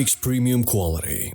Ronix Premium Quality.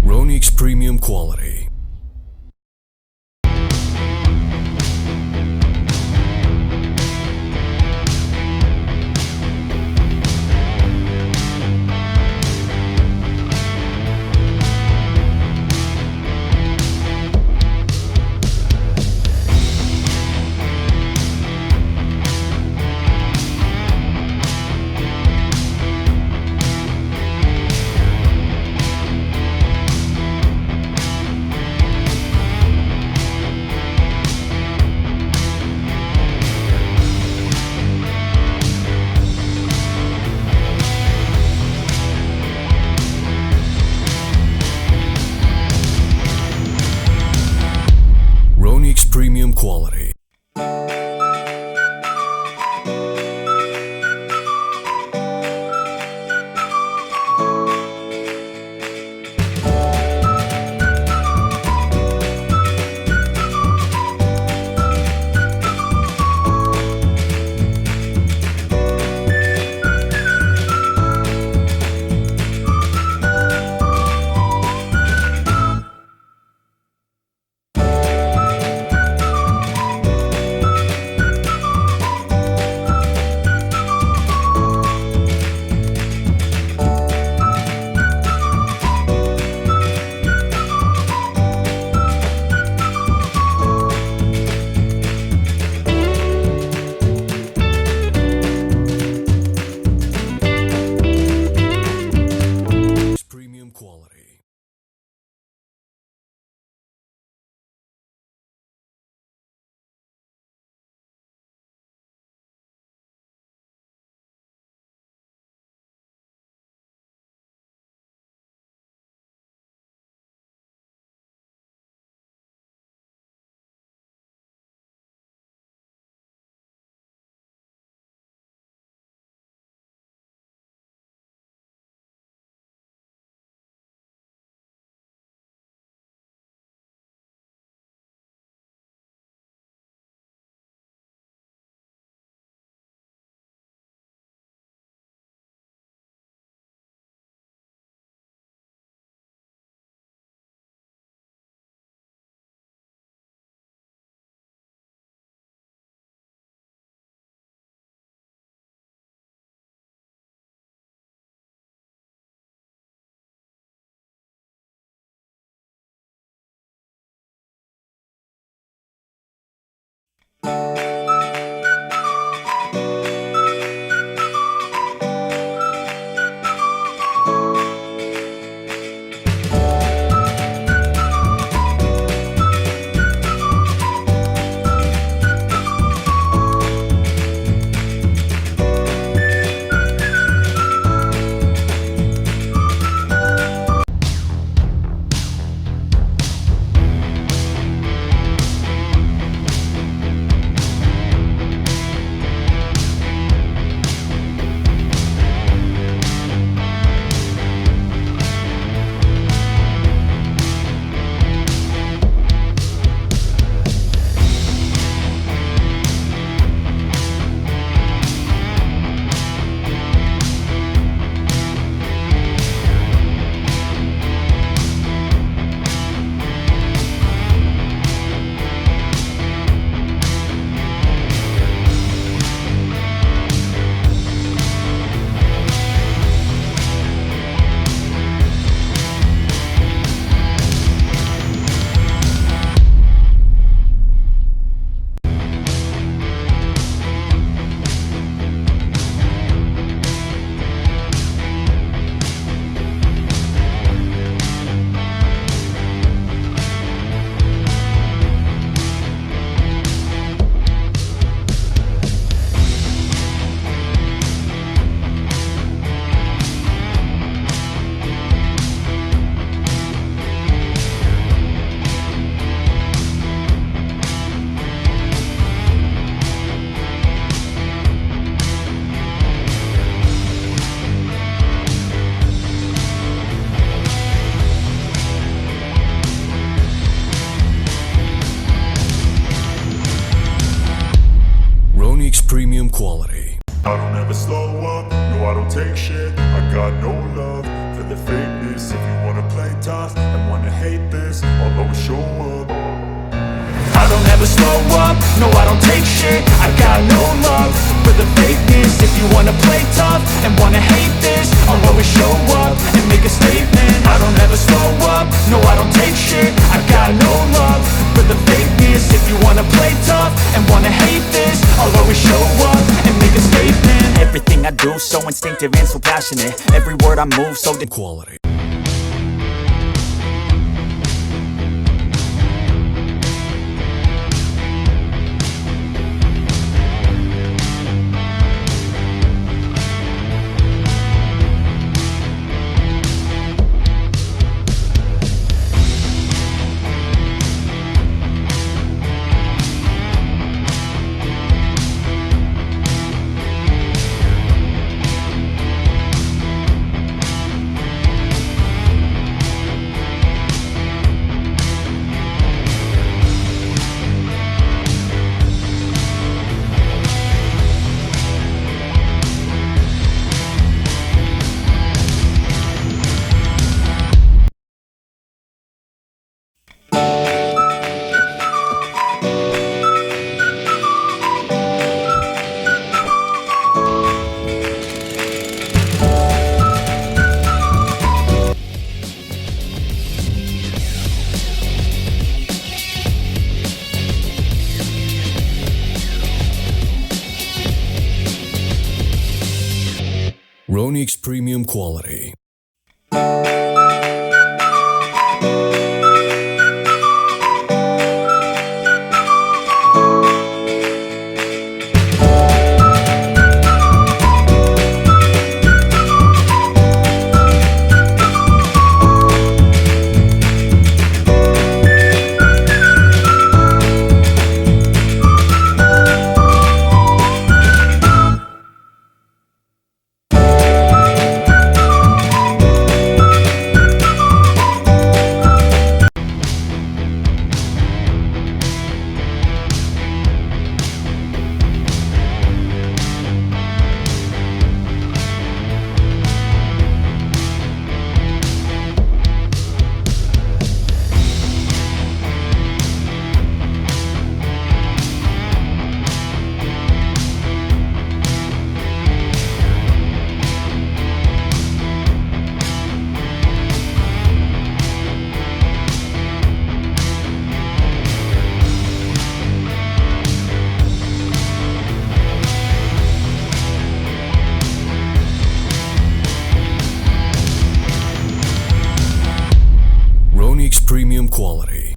Ronix Premium Quality. Premium quality. I don't ever slow up, no I don't take shit. I got no love for the fakeness. If you wanna play tough and wanna hate this, I'll always show up. I don't ever slow up, no I don't take shit. I got no love for the fakeness. If you wanna play tough and wanna hate this, I'll always show up and make a statement. I don't ever slow up, no I don't take shit. I got no love for the fakeness. If you wanna play tough and wanna hate this, I'll always show up and make a statement. Everything I do so instinctive and so passionate. Every word I move so Quality. Ronix Premium Quality. premium quality.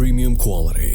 Premium quality.